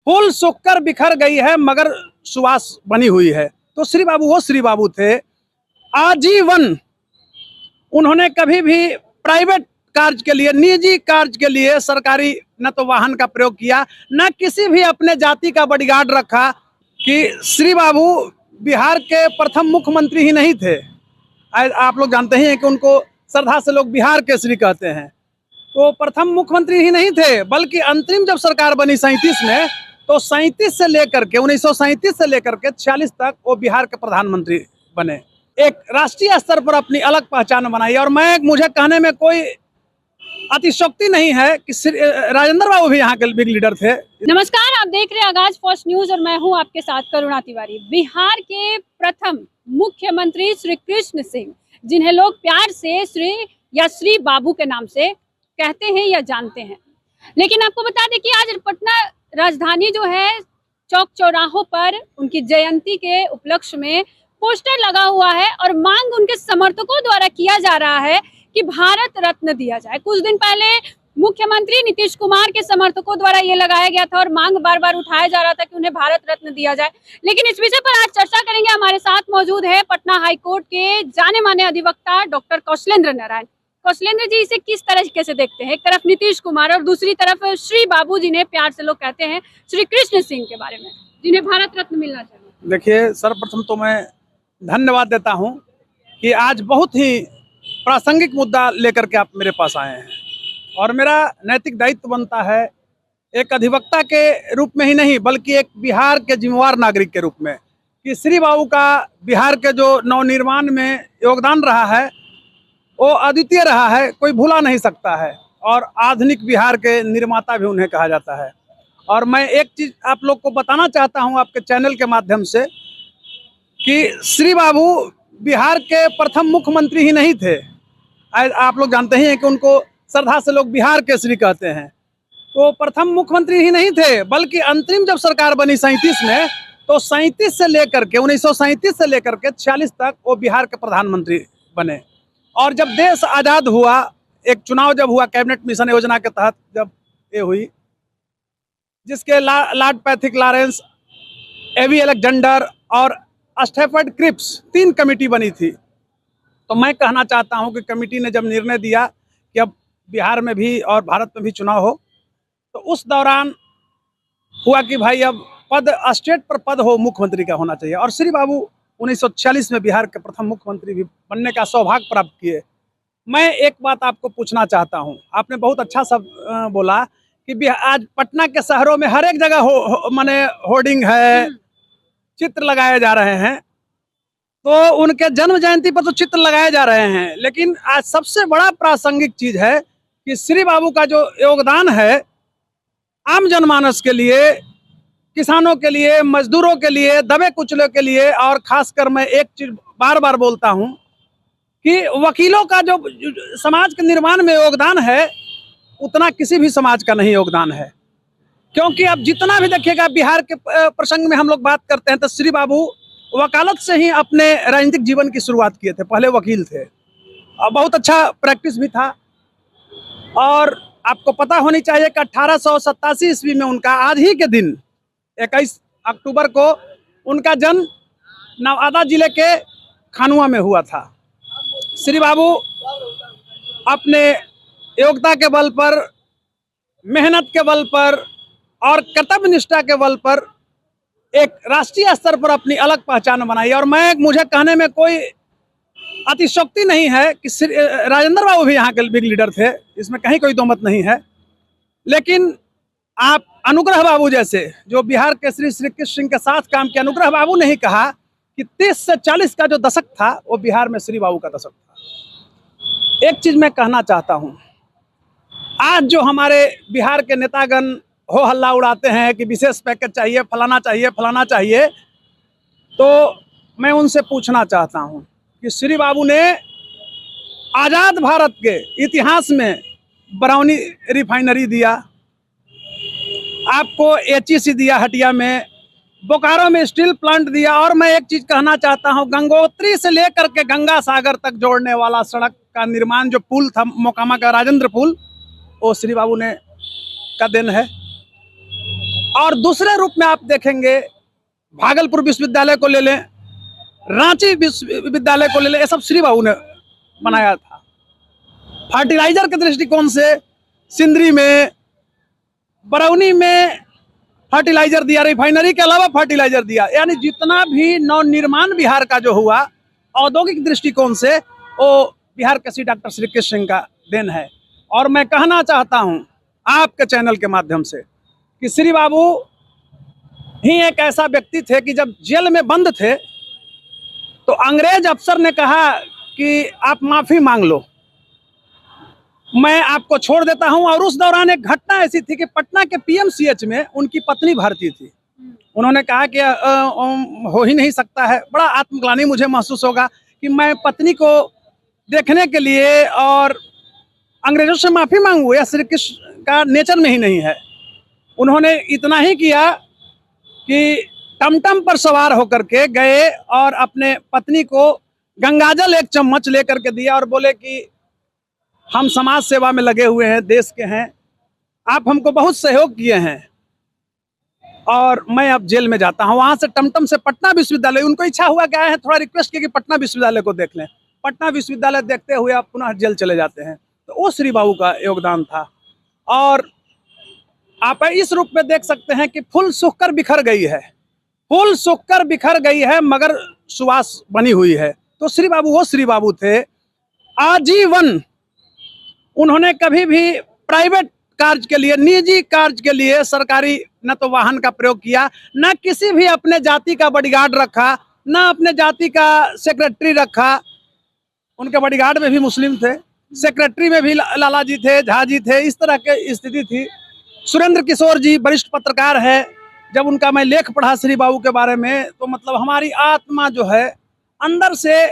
फूल सूखकर बिखर गई है मगर सुवास बनी हुई है। तो श्री बाबू वो श्री बाबू थे, आजीवन उन्होंने कभी भी प्राइवेट कार्य के लिए, निजी कार्य के लिए सरकारी न तो वाहन का प्रयोग किया, न किसी भी अपने जाति का बॉडीगार्ड रखा। कि श्री बाबू बिहार के प्रथम मुख्यमंत्री ही नहीं थे। आप लोग जानते ही हैं कि उनको श्रद्धा से लोग बिहार केसरी कहते हैं। तो प्रथम मुख्यमंत्री ही नहीं थे, बल्कि अंतरिम जब सरकार बनी 37 में, तो 37 से लेकर के 1937 से लेकर के 46 तक वो बिहार के प्रधानमंत्री बने। एक राष्ट्रीय स्तर पर अपनी अलग पहचान बनाई। और मुझे कहने में कोई अतिशयोक्ति नहीं है कि राजेंद्र बाबू भी यहाँ के बिग लीडर थे। नमस्कार, आप देख रहे हैं आगाज फर्स्ट न्यूज और मैं हूँ आपके साथ करुणा तिवारी। बिहार के प्रथम मुख्यमंत्री श्री कृष्ण सिंह, जिन्हें लोग प्यार से श्री या श्री बाबू के नाम से कहते हैं या जानते हैं। लेकिन आपको बता दें कि आज पटना राजधानी जो है, चौक चौराहों पर उनकी जयंती के उपलक्ष्य में पोस्टर लगा हुआ है और मांग उनके समर्थकों द्वारा किया जा रहा है कि भारत रत्न दिया जाए। कुछ दिन पहले मुख्यमंत्री नीतीश कुमार के समर्थकों द्वारा ये लगाया गया था और मांग बार बार उठाया जा रहा था कि उन्हें भारत रत्न दिया जाए। लेकिन इस विषय पर आज चर्चा करेंगे। हमारे साथ मौजूद है पटना हाईकोर्ट के जाने माने अधिवक्ता डॉक्टर कौशलेंद्र नारायण। कौशलेंद्र जी, इसे किस तरीके से देखते हैं? एक तरफ नीतीश कुमार और दूसरी तरफ श्री बाबू, जिन्हें प्यार से लोग कहते हैं श्री कृष्ण सिंह के बारे में, जिन्हें भारत रत्न मिलना चाहिए। देखिए, सर्वप्रथम तो मैं धन्यवाद देता हूं कि आज बहुत ही प्रासंगिक मुद्दा लेकर के आप मेरे पास आए हैं। और मेरा नैतिक दायित्व बनता है, एक अधिवक्ता के रूप में ही नहीं बल्कि एक बिहार के जिम्मेवार नागरिक के रूप में, कि श्री बाबू का बिहार के जो नवनिर्माण में योगदान रहा है वो अद्वितीय रहा है, कोई भूला नहीं सकता है। और आधुनिक बिहार के निर्माता भी उन्हें कहा जाता है। और मैं एक चीज़ आप लोग को बताना चाहता हूं आपके चैनल के माध्यम से कि श्री बाबू बिहार के प्रथम मुख्यमंत्री ही नहीं थे। आप लोग जानते ही हैं कि उनको श्रद्धा से लोग बिहार केसरी कहते हैं। तो प्रथम मुख्यमंत्री ही नहीं थे, बल्कि अंतरिम जब सरकार बनी 37 में, तो 37 से लेकर के 1937 से लेकर के 46 तक वो बिहार के प्रधानमंत्री बने। और जब देश आज़ाद हुआ, एक चुनाव जब हुआ कैबिनेट मिशन योजना के तहत, जब ये हुई, जिसके लॉर्ड पैथिक लॉरेंस, एवी अलेक्जेंडर और स्टैफर्ड क्रिप्स 3 कमेटी बनी थी। तो मैं कहना चाहता हूं कि कमेटी ने जब निर्णय दिया कि अब बिहार में भी और भारत में भी चुनाव हो, तो उस दौरान हुआ कि भाई अब पद स्टेट पर पद हो, मुख्यमंत्री का होना चाहिए। और श्री बाबू 1946 में बिहार के प्रथम मुख्यमंत्री भी बनने का सौभाग्य प्राप्त किए। मैं एक बात आपको पूछना चाहता हूं, आपने बहुत अच्छा सब बोला कि आज पटना के शहरों में हर एक जगह माने होर्डिंग है, चित्र लगाए जा रहे हैं। तो उनके जन्म जयंती पर तो चित्र लगाए जा रहे हैं, लेकिन आज सबसे बड़ा प्रासंगिक चीज है कि श्री बाबू का जो योगदान है आम जनमानस के लिए, किसानों के लिए, मजदूरों के लिए, दबे कुचलों के लिए। और खासकर मैं एक चीज बार बार बोलता हूं कि वकीलों का जो समाज के निर्माण में योगदान है, उतना किसी भी समाज का नहीं योगदान है। क्योंकि अब जितना भी देखिएगा बिहार के प्रसंग में हम लोग बात करते हैं, तो श्री बाबू वकालत से ही अपने राजनीतिक जीवन की शुरुआत किए थे। पहले वकील थे और बहुत अच्छा प्रैक्टिस भी था। और आपको पता होनी चाहिए कि 1887 ईस्वी में उनका आज ही के दिन 21 अक्टूबर को उनका जन्म नवादा जिले के खानुआ में हुआ था। श्री बाबू अपने योग्यता के बल पर, मेहनत के बल पर और कर्तव्य निष्ठा के बल पर एक राष्ट्रीय स्तर पर अपनी अलग पहचान बनाई। और मुझे कहने में कोई अतिशयोक्ति नहीं है कि राजेंद्र बाबू भी यहाँ के बिग लीडर थे, इसमें कहीं कोई दो मत नहीं है। लेकिन आप अनुग्रह बाबू जैसे, जो बिहार के श्री कृष्ण सिंह के साथ काम किया, अनुग्रह बाबू ने ही कहा कि 30 से 40 का जो दशक था वो बिहार में श्री बाबू का दशक था। एक चीज मैं कहना चाहता हूँ, आज जो हमारे बिहार के नेतागण हो हल्ला उड़ाते हैं कि विशेष पैकेज चाहिए, फलाना चाहिए, फलाना चाहिए, तो मैं उनसे पूछना चाहता हूं कि श्री बाबू ने आज़ाद भारत के इतिहास में बरौनी रिफाइनरी दिया, आपको एचईसी दिया हटिया में, बोकारो में स्टील प्लांट दिया। और मैं एक चीज कहना चाहता हूं, गंगोत्री से लेकर के गंगा सागर तक जोड़ने वाला सड़क का निर्माण, जो पुल था मोकामा का राजेंद्र पुल, वो श्री बाबू ने का देन है। और दूसरे रूप में आप देखेंगे भागलपुर विश्वविद्यालय को ले लें, रांची विश्वविद्यालय को ले लें, ये सब श्री बाबू ने बनाया था। फर्टिलाइजर के दृष्टिकोण से सिंदरी में, बरौनी में फर्टिलाइजर दिया, रिफाइनरी के अलावा फर्टिलाइजर दिया, यानी जितना भी नवनिर्माण बिहार का जो हुआ औद्योगिक दृष्टिकोण से, वो बिहार के श्री डॉक्टर श्री कृष्ण सिंह का देन है। और मैं कहना चाहता हूं आपके चैनल के माध्यम से कि श्री बाबू ही एक ऐसा व्यक्ति थे कि जब जेल में बंद थे तो अंग्रेज अफसर ने कहा कि आप माफी मांग लो, मैं आपको छोड़ देता हूं। और उस दौरान एक घटना ऐसी थी कि पटना के पीएमसीएच में उनकी पत्नी भर्ती थी। उन्होंने कहा कि हो ही नहीं सकता है, बड़ा आत्मग्लानि मुझे महसूस होगा कि मैं पत्नी को देखने के लिए और अंग्रेजों से माफी मांगू, यह श्री कृष्ण का नेचर में ही नहीं है। उन्होंने इतना ही किया कि टमटम पर सवार होकर के गए और अपने पत्नी को गंगाजल एक चम्मच लेकर के दिया और बोले कि हम समाज सेवा में लगे हुए हैं, देश के हैं, आप हमको बहुत सहयोग किए हैं और मैं अब जेल में जाता हूं। वहां से टमटम से पटना विश्वविद्यालय, उनको इच्छा हुआ क्या है, थोड़ा रिक्वेस्ट किया कि पटना विश्वविद्यालय को देख लें। पटना विश्वविद्यालय देखते हुए आप पुनः जेल चले जाते हैं। तो वो श्री बाबू का योगदान था। और आप इस रूप में देख सकते हैं कि फूल सूखकर बिखर गई है, फूल सूखकर बिखर गई है मगर सुवास बनी हुई है। तो श्री बाबू वो श्री बाबू थे। आजीवन उन्होंने कभी भी प्राइवेट कार्य के लिए, निजी कार्य के लिए सरकारी न तो वाहन का प्रयोग किया, न किसी भी अपने जाति का बॉडीगार्ड रखा, न अपने जाति का सेक्रेटरी रखा। उनके बॉडीगार्ड में भी मुस्लिम थे, सेक्रेटरी में भी लाला जी थे, झा जी थे, इस तरह की स्थिति थी। सुरेंद्र किशोर जी वरिष्ठ पत्रकार है, जब उनका मैं लेख पढ़ा श्री बाबू के बारे में तो मतलब हमारी आत्मा जो है अंदर से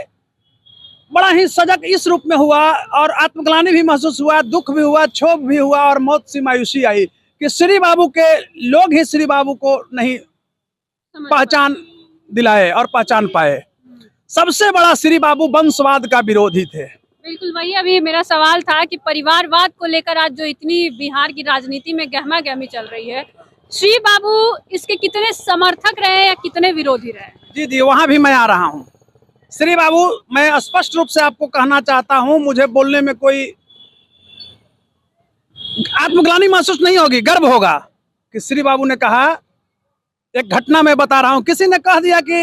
बड़ा ही सजग इस रूप में हुआ और आत्मग्लानि भी महसूस हुआ, दुख भी हुआ, क्षोभ भी हुआ और मौत सी मायूसी आई कि श्री बाबू के लोग ही श्री बाबू को नहीं पहचान दिलाए और पहचान पाए। सबसे बड़ा श्री बाबू वंशवाद का विरोधी थे। बिल्कुल वही अभी मेरा सवाल था कि परिवारवाद को लेकर आज जो इतनी बिहार की राजनीति में गहमा गहमी चल रही है, श्री बाबू इसके कितने समर्थक रहे या कितने विरोधी रहे? जी जी, वहां भी मैं आ रहा हूं। श्री बाबू, मैं स्पष्ट रूप से आपको कहना चाहता हूं, मुझे बोलने में कोई आत्मग्लानि महसूस नहीं होगी, गर्व होगा कि श्री बाबू ने कहा, एक घटना मैं बता रहा हूं, किसी ने कह दिया कि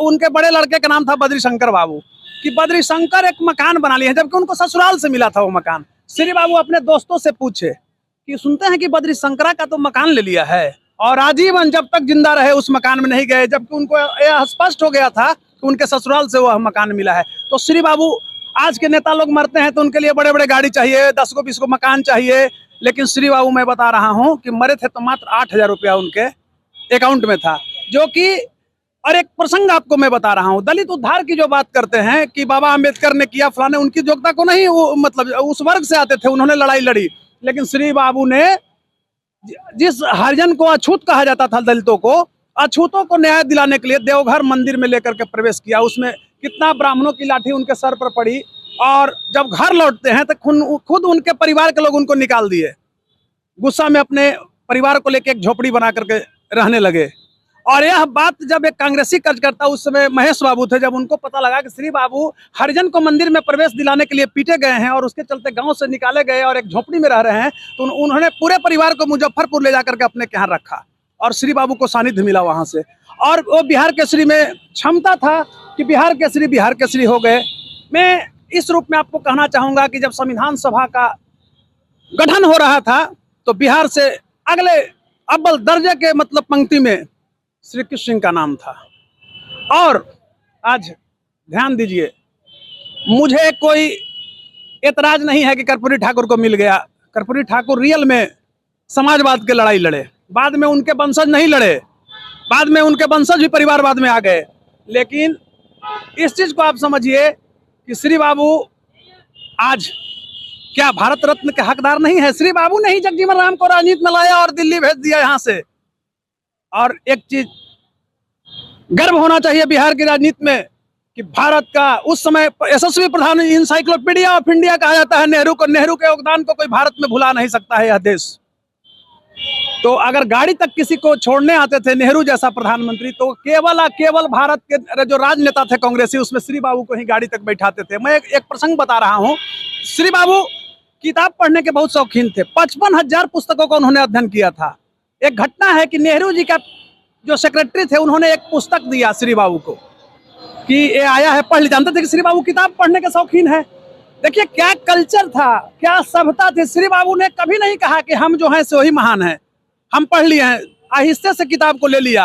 उनके बड़े लड़के का नाम था बद्री शंकर बाबू, कि बद्री शंकर एक मकान बना लिए हैं, जबकि उनको ससुराल से मिला था वो मकान। श्री बाबू अपने दोस्तों से पूछे कि सुनते हैं कि बद्री शंकरा का तो मकान ले लिया है, और आजीवन जब तक जिंदा रहे उस मकान में नहीं गए, जबकि उनको यह स्पष्ट हो गया था कि उनके ससुराल से वह मकान मिला है। तो श्री बाबू, आज के नेता लोग मरते हैं तो उनके लिए बड़े बड़े गाड़ी चाहिए, 10 को 20 को मकान चाहिए, लेकिन श्री बाबू मैं बता रहा हूं कि मरे थे तो मात्र 8,000 रुपया उनके अकाउंट में था, जो कि, और एक प्रसंग आपको मैं बता रहा हूं, दलित उद्धार की जो बात करते हैं कि बाबा अम्बेडकर ने किया, फलाने, उनकी योग्यता को नहीं, वो मतलब उस वर्ग से आते थे, उन्होंने लड़ाई लड़ी, लेकिन श्री बाबू ने जिस हरिजन को अछूत कहा जाता था, दलितों को, अछूतों को न्याय दिलाने के लिए देवघर मंदिर में लेकर के प्रवेश किया। उसमें कितना ब्राह्मणों की लाठी उनके सर पर पड़ी, और जब घर लौटते हैं तो खुद उनके परिवार के लोग उनको निकाल दिए। गुस्सा में अपने परिवार को लेकर एक झोपड़ी बना करके रहने लगे। और यह बात जब एक कांग्रेसी कार्यकर्ता, उस समय महेश बाबू थे, जब उनको पता लगा कि श्री बाबू हरिजन को मंदिर में प्रवेश दिलाने के लिए पीटे गए हैं और उसके चलते गांव से निकाले गए और एक झोपड़ी में रह रहे हैं, तो उन्होंने पूरे परिवार को मुजफ्फरपुर ले जाकर के अपने यहाँ रखा और श्री बाबू को सानिध्य मिला वहां से। और वो बिहार केसरी में क्षमता था कि बिहार केसरी हो गए। मैं इस रूप में आपको कहना चाहूंगा कि जब संविधान सभा का गठन हो रहा था तो बिहार से अगले अव्वल दर्जे के मतलब पंक्ति में श्री कृष्ण सिंह का नाम था। और आज ध्यान दीजिए, मुझे कोई एतराज नहीं है कि कर्पूरी ठाकुर को मिल गया। कर्पूरी ठाकुर रियल में समाजवाद के लड़ाई लड़े, बाद में उनके वंशज नहीं लड़े, बाद में उनके वंशज भी परिवारवाद में आ गए। लेकिन इस चीज को आप समझिए कि श्री बाबू आज क्या भारत रत्न के हकदार नहीं है? श्री बाबू ने ही जगजीवन राम को राजनीति में लाया और दिल्ली भेज दिया यहाँ से। और एक चीज गर्व होना चाहिए बिहार की राजनीति में कि भारत का उस समय यशस्वी प्रधान, इंसाइक्लोपीडिया ऑफ इंडिया कहा जाता है नेहरू को। नेहरू के योगदान को कोई भारत में भुला नहीं सकता है यह देश। तो अगर गाड़ी तक किसी को छोड़ने आते थे नेहरू जैसा प्रधानमंत्री, तो केवल भारत के जो राजनेता थे कांग्रेसी, उसमें श्री बाबू को ही गाड़ी तक बैठाते थे। मैं एक प्रसंग बता रहा हूँ। श्री बाबू किताब पढ़ने के बहुत शौकीन थे। 55,000 पुस्तकों का उन्होंने अध्ययन किया था। एक घटना है कि नेहरू जी का जो सेक्रेटरी थे, उन्होंने एक पुस्तक दिया श्री बाबू को कि ये आया है, पढ़ ली। जानते थे कि श्री बाबू किताब पढ़ने के शौकीन है। देखिए क्या कल्चर था, क्या सभ्यता थी। श्री बाबू ने कभी नहीं कहा कि हम जो हैं सो ही महान हैं, हम पढ़ लिए हैं। आहिस्ते से किताब को ले लिया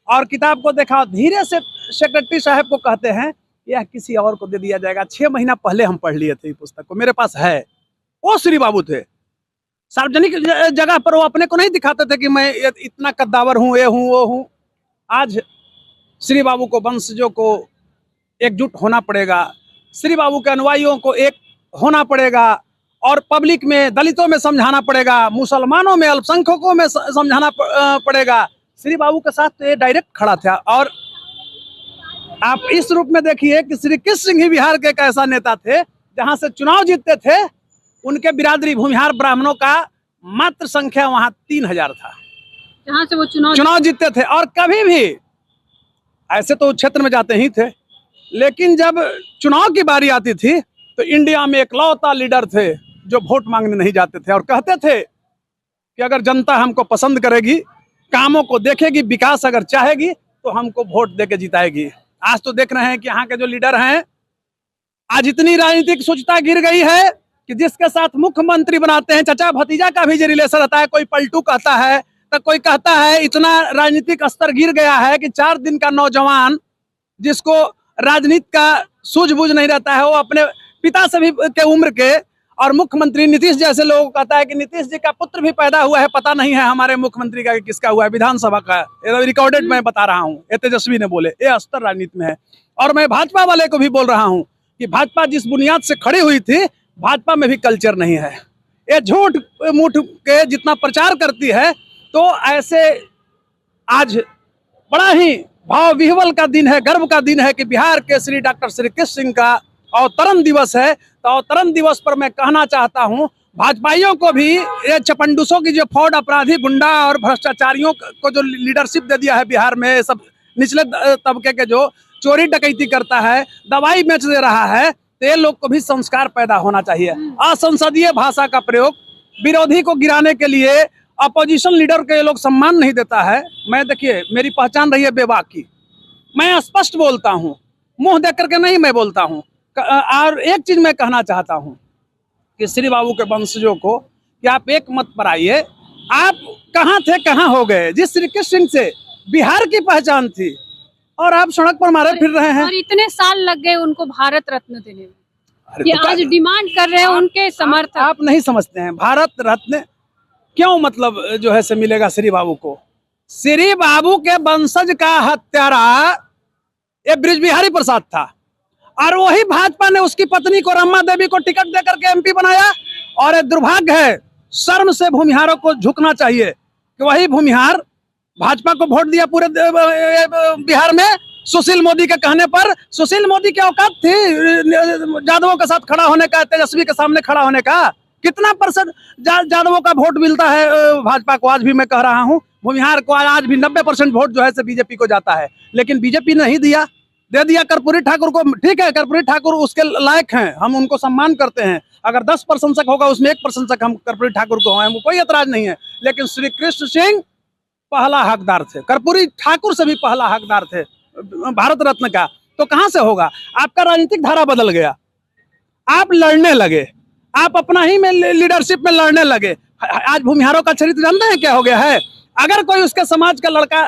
और किताब को देखा। धीरे से सेक्रेटरी साहब को कहते हैं यह किसी और को दे दिया जाएगा। 6 महीना पहले हम पढ़ लिए थे पुस्तक को, मेरे पास है। वो श्री बाबू थे। सार्वजनिक जगह पर वो अपने को नहीं दिखाते थे कि मैं इतना कद्दावर हूँ, ये हूँ, वो हूँ। आज श्री बाबू को, वंशजों को एकजुट होना पड़ेगा। श्री बाबू के अनुयायियों को एक होना पड़ेगा और पब्लिक में, दलितों में समझाना पड़ेगा, मुसलमानों में, अल्पसंख्यकों में समझाना पड़ेगा। श्री बाबू के साथ तो ये डायरेक्ट खड़ा था। और आप इस रूप में देखिए कि श्री कृष्ण सिंह ही बिहार के एक ऐसा नेता थे जहां से चुनाव जीतते थे। उनके बिरादरी भूमिहार ब्राह्मणों का मात्र संख्या वहां 3,000 था जहां से वो चुनाव जीतते थे। और कभी भी ऐसे तो क्षेत्र में जाते ही थे, लेकिन जब चुनाव की बारी आती थी तो इंडिया में एकलौता लीडर थे जो वोट मांगने नहीं जाते थे और कहते थे कि अगर जनता हमको पसंद करेगी, कामों को देखेगी, विकास अगर चाहेगी तो हमको वोट देके जिताएगी। आज तो देख रहे हैं कि यहाँ के जो लीडर हैं, आज इतनी राजनीतिक सोचता गिर गई है कि जिसके साथ मुख्यमंत्री बनाते हैं, चाचा भतीजा का भी जो रिलेशन रहता है, कोई पलटू कहता है तो कोई कहता है। इतना राजनीतिक स्तर गिर गया है कि 4 दिन का नौजवान जिसको राजनीति का सूझबूझ नहीं रहता है, वो अपने पिता से भी के उम्र के और मुख्यमंत्री नीतीश जैसे लोगों को कहता है कि नीतीश जी का पुत्र भी पैदा हुआ है, पता नहीं है हमारे मुख्यमंत्री का किसका हुआ है, विधानसभा का। ये रिकॉर्डेड मैं बता रहा हूँ, ये तेजस्वी ने बोले। ये स्तर राजनीति में है। और मैं भाजपा वाले को भी बोल रहा हूँ कि भाजपा जिस बुनियाद से खड़ी हुई थी, भाजपा में भी कल्चर नहीं है। ये झूठ मूठ के जितना प्रचार करती है, तो ऐसे आज बड़ा ही भाव विह्वल का दिन है, गर्व का दिन है कि बिहार के श्री डॉक्टर श्री कृष्ण सिंह का अवतरण दिवस है। तो अवतरण दिवस पर मैं कहना चाहता हूं भाजपाइयों को भी, ये चपंडुसों की जो फौज, अपराधी, गुंडा और भ्रष्टाचारियों को जो लीडरशिप दे दिया है बिहार में, सब निचले तबके के जो चोरी डकैती करता है, दवाई बेच दे रहा है, तो ये लोग को भी संस्कार पैदा होना चाहिए। असंसदीय भाषा का प्रयोग, विरोधी को गिराने के लिए अपोजिशन लीडर के लोग सम्मान नहीं देता है। मैं देखिए, मेरी पहचान रही है बेबाक की, मैं स्पष्ट बोलता हूँ, मुंह देख करके नहीं मैं बोलता हूँ। और एक चीज मैं कहना चाहता हूँ कि श्री बाबू के वंशजों को कि आप एक मत पर आइए। आप कहाँ थे, कहाँ हो गए? जिस श्री कृष्ण सिंह से बिहार की पहचान थी और आप सड़क पर मारे फिर रहे हैं। और इतने साल लग गए उनको भारत रत्न देने में, तो आज डिमांड कर रहे हैं उनके समर्थक। आप नहीं समझते हैं भारत रत्न क्यों मतलब जो है से मिलेगा श्री बाबू को। श्री बाबू के वंशज का हत्यारा ये बृज बिहारी प्रसाद था और वही भाजपा ने उसकी पत्नी को, रमा देवी को, टिकट देकर के एमपी बनाया। और दुर्भाग्य है, शर्म से भूमिहारों को झुकना चाहिए कि वही भूमिहार भाजपा को वोट दिया पूरे बिहार में सुशील मोदी के कहने पर। सुशील मोदी की औकात थी यादवों के साथ खड़ा होने का, तेजस्वी के सामने खड़ा होने का? कितना % यादवों का वोट मिलता है भाजपा को? आज भी मैं कह रहा हूं, भूमिहार को आज भी 90% वोट जो है से बीजेपी को जाता है, लेकिन बीजेपी नहीं दिया, दे दिया कर्पूरी ठाकुर को। ठीक है, कर्पूरी ठाकुर उसके लायक हैं, हम उनको सम्मान करते हैं। अगर 10 प्रशंसक होगा उसमें 1 प्रशंसक हम कर्पूरी ठाकुर को हैं, कोई एतराज नहीं है। लेकिन श्री कृष्ण सिंह पहला हकदार थे, कर्पूरी ठाकुर से भी पहला हकदार थे भारत रत्न का। तो कहां से होगा? आपका राजनीतिक धारा बदल गया, आप लड़ने लगे, आप अपना ही में लीडरशिप में लड़ने लगे। आज भूमिहारों का चरित्र जानते हैं क्या हो गया है? अगर कोई उसके समाज का लड़का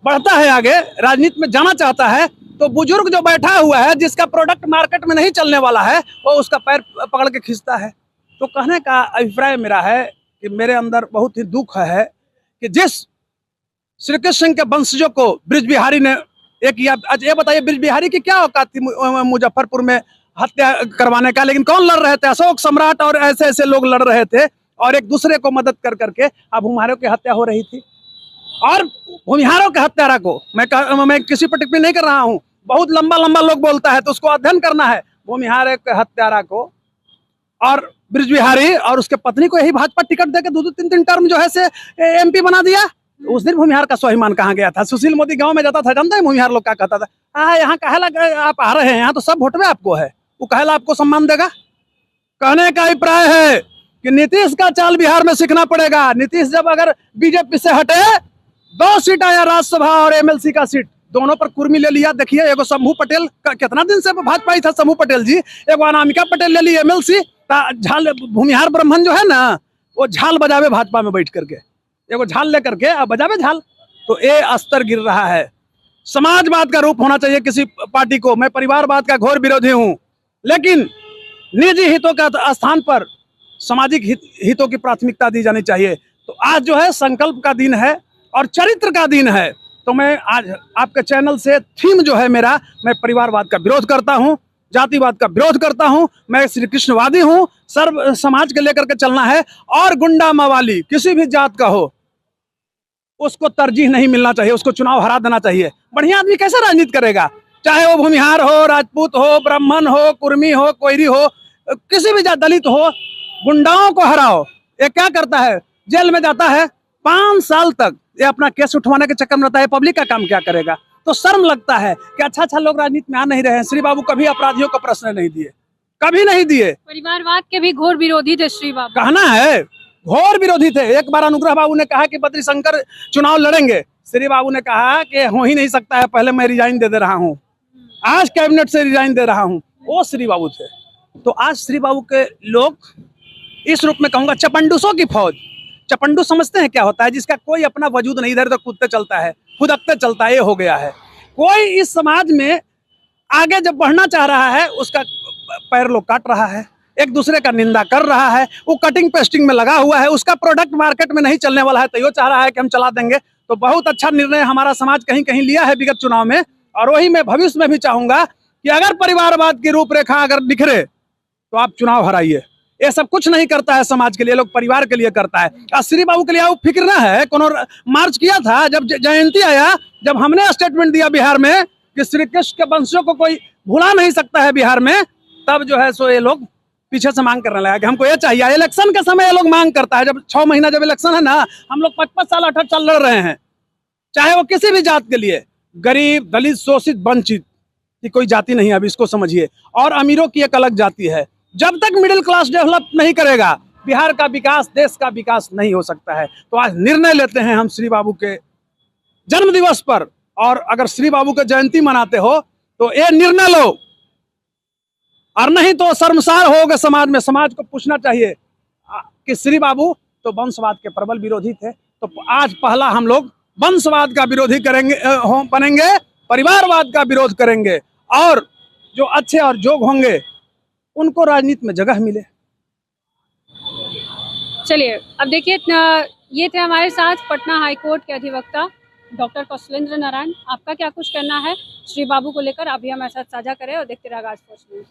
बढ़ता है, आगे राजनीति में जाना चाहता है, तो बुजुर्ग जो बैठा हुआ है, जिसका प्रोडक्ट मार्केट में नहीं चलने वाला है, वो उसका पैर पकड़ के खींचता है। तो कहने का अभिप्राय मेरा है कि मेरे अंदर बहुत ही दुख है कि जिस श्री कृष्ण सिंह के वंशजों को बृज बिहारी ने ये बताइए, बृज बिहारी की क्या औकात थी मुजफ्फरपुर में हत्या करवाने का? लेकिन कौन लड़ रहे थे? अशोक सम्राट और ऐसे ऐसे लोग लड़ रहे थे और एक दूसरे को मदद कर करके अब भूमिहारों की हत्या हो रही थी। और भूमिहारों के हत्यारा को मैं किसी पर टिप्पणी नहीं कर रहा हूं, बहुत लंबा लोग बोलता है तो उसको अध्ययन करना है। भूमिहार के हत्यारा को और ब्रिज बिहारी और उसके पत्नी को यही भाजपा टिकट देकर 2-3 टर्म जो है से MP बना दिया। उस दिन भूमिहार का स्वाभिमान कहाँ गया था? सुशील मोदी गांव में जाता था, जानता है भूमिहार लोग क्या कहता था? यहाँ कहे आप आ रहे हैं, यहाँ तो सब वोटवे आपको है, वो कहेला आपको सम्मान देगा। कहने का अभिप्राय है कि नीतीश का चाल बिहार में सीखना पड़ेगा। नीतीश जब अगर बीजेपी से हटे, 2 सीट आया राज्यसभा और MLC का सीट, दोनों पर कुर्मी ले लिया। देखिए, एगो शंभू पटेल कितना दिन से भाजपा ही था, शंभू पटेल जी, एगो अनामिका पटेल ले ली MLC। झाल भूमिहार ब्राह्मण जो है ना, वो झाल बजावे भाजपा में बैठ करके, एगो झाल लेकर के अब बजावे झाल। तो ये स्तर गिर रहा है। समाजवाद का रूप होना चाहिए किसी पार्टी को। मैं परिवारवाद का घोर विरोधी हूँ, लेकिन निजी हितों का स्थान पर सामाजिक हितों की प्राथमिकता दी जानी चाहिए। तो आज जो है संकल्प का दिन है और चरित्र का दिन है। तो मैं आज आपके चैनल से थीम जो है मेरा, मैं परिवारवाद का विरोध करता हूं, जातिवाद का विरोध करता हूं, मैं श्री कृष्णवादी हूं। सर्व समाज के लेकर के चलना है और गुंडा मवाली किसी भी जात का हो, उसको तरजीह नहीं मिलना चाहिए, उसको चुनाव हरा देना चाहिए। बढ़िया आदमी कैसे राजनीति करेगा? चाहे वो भूमिहार हो, राजपूत हो, ब्राह्मण हो, कुर्मी हो, कोयरी हो, किसी भी जात, दलित हो, गुंडाओं को हराओ। ये क्या करता है? जेल में जाता है 5 साल तक, ये अपना केस उठवाने के चक्कर में रहता है। पब्लिक का काम क्या करेगा? तो शर्म लगता है कि अच्छा लोग राजनीति में आ नहीं रहे हैं। श्री बाबू कभी अपराधियों को प्रश्न नहीं दिए, कभी नहीं दिए। परिवारवाद के भी घोर विरोधी थे श्री बाबू। कहना है घोर विरोधी थे। एक बार अनुग्रह बाबू ने कहा कि बद्री शंकर चुनाव लड़ेंगे, श्री बाबू ने कहा कि हो ही नहीं सकता है, पहले मैं रिजाइन दे रहा हूँ, आज कैबिनेट से रिजाइन दे रहा हूँ। वो श्री बाबू थे। तो आज श्री बाबू के लोग इस रूप में कहूंगा चपंडुसों की फौज। चपंडू समझते हैं क्या होता है? जिसका कोई अपना वजूद नहीं, इधर उधर कूदते चलता है, खुदकते चलता है। ये हो गया है। कोई इस समाज में आगे जब बढ़ना चाह रहा है, उसका पैर लोग काट रहा है, एक दूसरे का निंदा कर रहा है, वो कटिंग पेस्टिंग में लगा हुआ है, उसका प्रोडक्ट मार्केट में नहीं चलने वाला है, तो यो चाह रहा है कि हम चला देंगे। तो बहुत अच्छा निर्णय हमारा समाज कहीं कहीं लिया है विगत चुनाव में, और वही मैं भविष्य में भी चाहूंगा कि अगर परिवारवाद की रूपरेखा अगर निखरे तो आप चुनाव हराइए। ये सब कुछ नहीं करता है समाज के लिए, लोग परिवार के लिए करता है। श्री बाबू के लिए वो फिक्र ना है। कोनो मार्च किया था जब जयंती आया, जब हमने स्टेटमेंट दिया बिहार में कि श्री कृष्ण के वंशों को कोई भुला नहीं सकता है बिहार में, तब जो है सो ये लोग पीछे से मांग करने लगा कि हमको ये चाहिए। इलेक्शन के समय ये लोग मांग करता है, जब 6 महीना जब इलेक्शन है ना, हम लोग 55 साल 68 साल लड़ रहे हैं, चाहे वो किसी भी जात के लिए, गरीब, दलित, शोषित, वंचित की कोई जाति नहीं है। अब इसको समझिए। और अमीरों की एक अलग जाति है। जब तक मिडिल क्लास डेवलप नहीं करेगा, बिहार का विकास, देश का विकास नहीं हो सकता है। तो आज निर्णय लेते हैं हम श्री बाबू के जन्म दिवस पर, और अगर श्री बाबू की जयंती मनाते हो तो ये निर्णय लो, और नहीं तो शर्मसार होगा समाज में। समाज को पूछना चाहिए कि श्री बाबू तो वंशवाद के प्रबल विरोधी थे, तो आज पहला हम लोग वंशवाद का विरोधी करेंगे, बनेंगे, परिवारवाद का विरोध करेंगे, और जो अच्छे और जोग होंगे उनको राजनीति में जगह मिले। चलिए, अब देखिए, ये थे हमारे साथ पटना हाईकोर्ट के अधिवक्ता डॉक्टर कौशलेंद्र नारायण। आपका क्या कुछ कहना है श्री बाबू को लेकर? आप भी हमारे साथ साझा करें और देखते रहिए आगाज पोस्ट न्यूज़।